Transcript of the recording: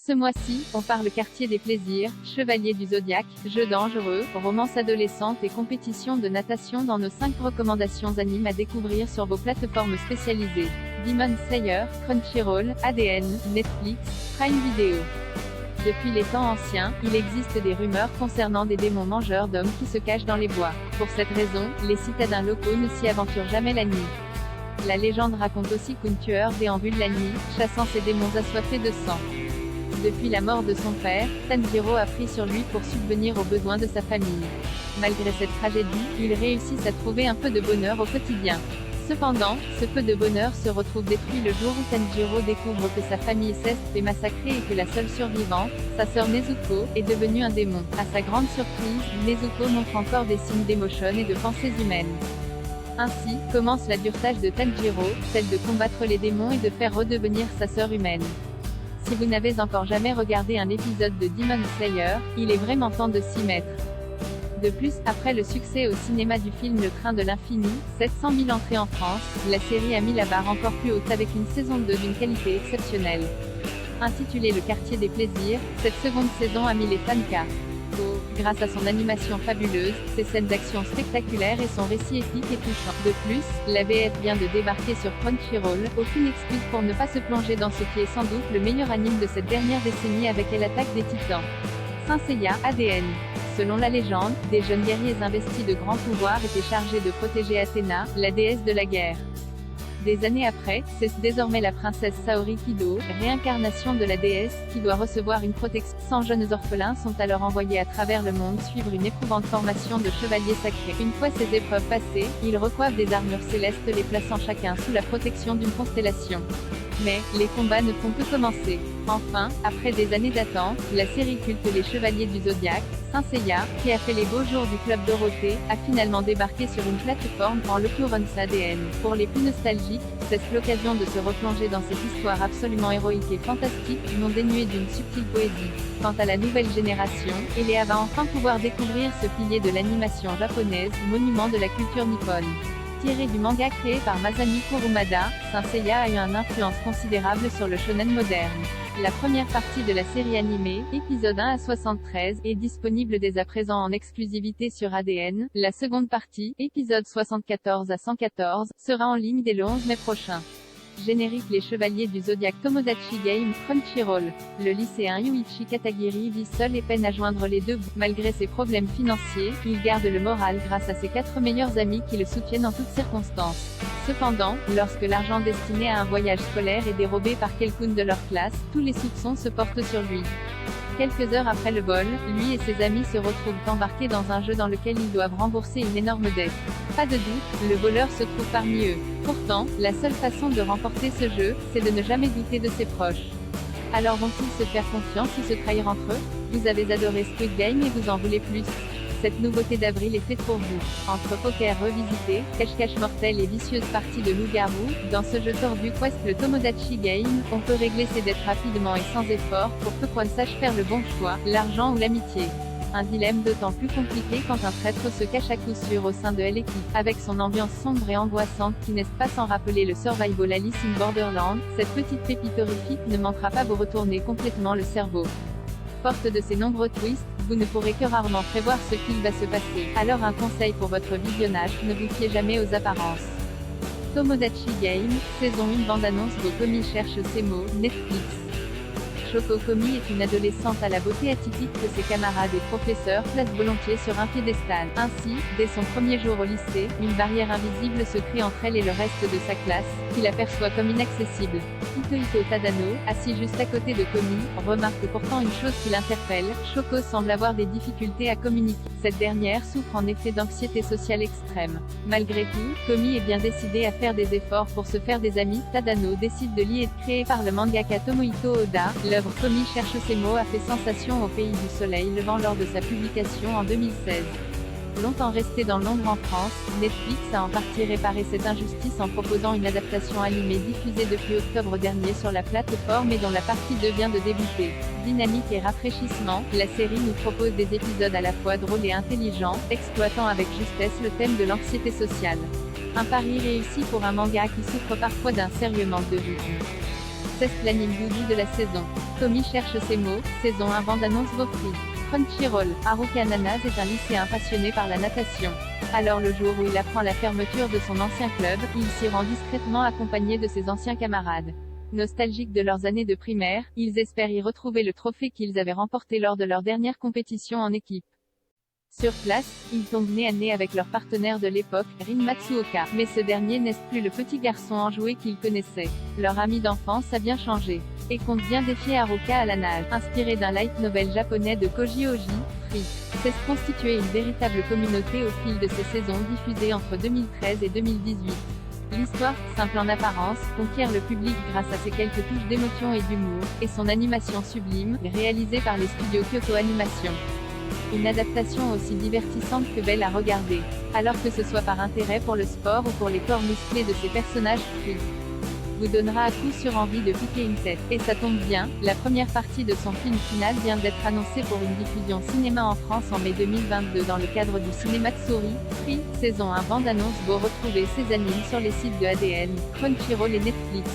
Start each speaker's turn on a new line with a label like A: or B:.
A: Ce mois-ci, on parle quartier des plaisirs, chevalier du zodiaque, jeux dangereux, romance adolescente et compétition de natation dans nos 5 recommandations animes à découvrir sur vos plateformes spécialisées. Demon Slayer, Crunchyroll, ADN, Netflix, Prime Video. Depuis les temps anciens, il existe des rumeurs concernant des démons mangeurs d'hommes qui se cachent dans les bois. Pour cette raison, les citadins locaux ne s'y aventurent jamais la nuit. La légende raconte aussi qu'un tueur déambule la nuit, chassant ces démons assoiffés de sang. Depuis la mort de son père, Tanjiro a pris sur lui pour subvenir aux besoins de sa famille. Malgré cette tragédie, ils réussissent à trouver un peu de bonheur au quotidien. Cependant, ce peu de bonheur se retrouve détruit le jour où Tanjiro découvre que sa famille s'est fait massacrer et que la seule survivante, sa sœur Nezuko, est devenue un démon. À sa grande surprise, Nezuko montre encore des signes d'émotion et de pensées humaines. Ainsi, commence la dure tâche de Tanjiro, celle de combattre les démons et de faire redevenir sa sœur humaine. Si vous n'avez encore jamais regardé un épisode de Demon Slayer, il est vraiment temps de s'y mettre. De plus, après le succès au cinéma du film Le Train de l'Infini, 700 000 entrées en France, la série a mis la barre encore plus haute avec une saison 2 d'une qualité exceptionnelle. Intitulée Le Quartier des Plaisirs, cette seconde saison a mis les fans KO. Grâce à son animation fabuleuse, ses scènes d'action spectaculaires et son récit épique et touchant. De plus, la VF vient de débarquer sur Crunchyroll, aucune excuse pour ne pas se plonger dans ce qui est sans doute le meilleur anime de cette dernière décennie avec l'attaque des titans. Saint Seiya, ADN. Selon la légende, des jeunes guerriers investis de grands pouvoirs étaient chargés de protéger Athéna, la déesse de la guerre. Des années après, c'est désormais la princesse Saori Kido, réincarnation de la déesse, qui doit recevoir une protection. 100 jeunes orphelins sont alors envoyés à travers le monde suivre une éprouvante formation de chevaliers sacrés. Une fois ces épreuves passées, ils recoiffent des armures célestes les plaçant chacun sous la protection d'une constellation. Mais, les combats ne font que commencer. Enfin, après des années d'attente, la série culte Les Chevaliers du Zodiaque, Saint Seiya, qui a fait les beaux jours du Club Dorothée, a finalement débarqué sur une plateforme, en l'occurrence ADN. Pour les plus nostalgiques, c'est l'occasion de se replonger dans cette histoire absolument héroïque et fantastique, non dénuée d'une subtile poésie. Quant à la nouvelle génération, Eléa va enfin pouvoir découvrir ce pilier de l'animation japonaise, monument de la culture nippone. Tiré du manga créé par Masami Kurumada, Saint Seiya a eu une influence considérable sur le shonen moderne. La première partie de la série animée, épisode 1 à 73, est disponible dès à présent en exclusivité sur ADN. La seconde partie, épisode 74 à 114, sera en ligne dès le 11 mai prochain. Générique Les Chevaliers du Zodiaque Tomodachi Game, Crunchyroll. Le lycéen Yuichi Katagiri vit seul et peine à joindre les deux bouts. Malgré ses problèmes financiers, il garde le moral grâce à ses 4 meilleurs amis qui le soutiennent en toutes circonstances. Cependant, lorsque l'argent destiné à un voyage scolaire est dérobé par quelqu'un de leur classe, tous les soupçons se portent sur lui. Quelques heures après le vol, lui et ses amis se retrouvent embarqués dans un jeu dans lequel ils doivent rembourser une énorme dette. Pas de doute, le voleur se trouve parmi eux. Pourtant, la seule façon de remporter ce jeu, c'est de ne jamais douter de ses proches. Alors vont-ils se faire confiance ou se trahir entre eux? Vous avez adoré Squid Game et vous en voulez plus? Cette nouveauté d'avril est faite pour vous. Entre poker revisité, cache-cache mortel et vicieuse partie de loup-garou, dans ce jeu tordu Quest le Tomodachi Game, on peut régler ses dettes rapidement et sans effort, pour peu qu'on sache faire le bon choix, l'argent ou l'amitié. Un dilemme d'autant plus compliqué quand un traître se cache à coup sûr au sein de l'équipe. Avec son ambiance sombre et angoissante qui n'est pas sans rappeler le survival Alice in Borderland, cette petite pépite horrifique ne manquera pas vous retourner complètement le cerveau. Forte de ses nombreux twists, vous ne pourrez que rarement prévoir ce qu'il va se passer. Alors un conseil pour votre visionnage, ne vous fiez jamais aux apparences. Tomodachi Game, saison 1 bande-annonce Komi cherche ses mots, Netflix. Shoko Komi est une adolescente à la beauté atypique que ses camarades et professeurs placent volontiers sur un piédestal. Ainsi, dès son premier jour au lycée, une barrière invisible se crée entre elle et le reste de sa classe, qui la perçoit comme inaccessible. Hitohito Tadano, assis juste à côté de Komi, remarque pourtant une chose qui l'interpelle, Shoko semble avoir des difficultés à communiquer. Cette dernière souffre en effet d'anxiété sociale extrême. Malgré tout, Komi est bien décidée à faire des efforts pour se faire des amis. Tadano décide de lier créé par le mangaka Tomohito Oda. L'œuvre Komi cherche ses mots a fait sensation au pays du soleil levant lors de sa publication en 2016. Longtemps resté dans l'ombre en France, Netflix a en partie réparé cette injustice en proposant une adaptation animée diffusée depuis octobre dernier sur la plateforme et dont la partie 2 vient de débuter. Dynamique et rafraîchissement, la série nous propose des épisodes à la fois drôles et intelligents, exploitant avec justesse le thème de l'anxiété sociale. Un pari réussi pour un manga qui souffre parfois d'un sérieux manque de vue. Access Planning Doudou de la saison. Tommy cherche ses mots, saison 1 bande-annonce Beaufry. Crunchyroll. Haruka Ananas est un lycéen passionné par la natation. Alors le jour où il apprend la fermeture de son ancien club, il s'y rend discrètement accompagné de ses anciens camarades. Nostalgiques de leurs années de primaire, ils espèrent y retrouver le trophée qu'ils avaient remporté lors de leur dernière compétition en équipe. Sur place, ils tombent nez à nez avec leur partenaire de l'époque, Rin Matsuoka, mais ce dernier n'est plus le petit garçon enjoué qu'ils connaissaient. Leur ami d'enfance a bien changé, et compte bien défier Haruka à la nage. Inspiré d'un light novel japonais de Koji Oji, Free s'est constitué une véritable communauté au fil de ces saisons diffusées entre 2013 et 2018. L'histoire, simple en apparence, conquiert le public grâce à ses quelques touches d'émotion et d'humour, et son animation sublime, réalisée par les studios Kyoto Animation. Une adaptation aussi divertissante que belle à regarder. Alors que ce soit par intérêt pour le sport ou pour les corps musclés de ses personnages, Free vous donnera à coup sûr envie de piquer une tête. Et ça tombe bien, la première partie de son film final vient d'être annoncée pour une diffusion cinéma en France en mai 2022 dans le cadre du cinéma Tsuri. Free, saison 1 bande-annonce. Vous retrouvez ces animes sur les sites de ADN, Crunchyroll et Netflix.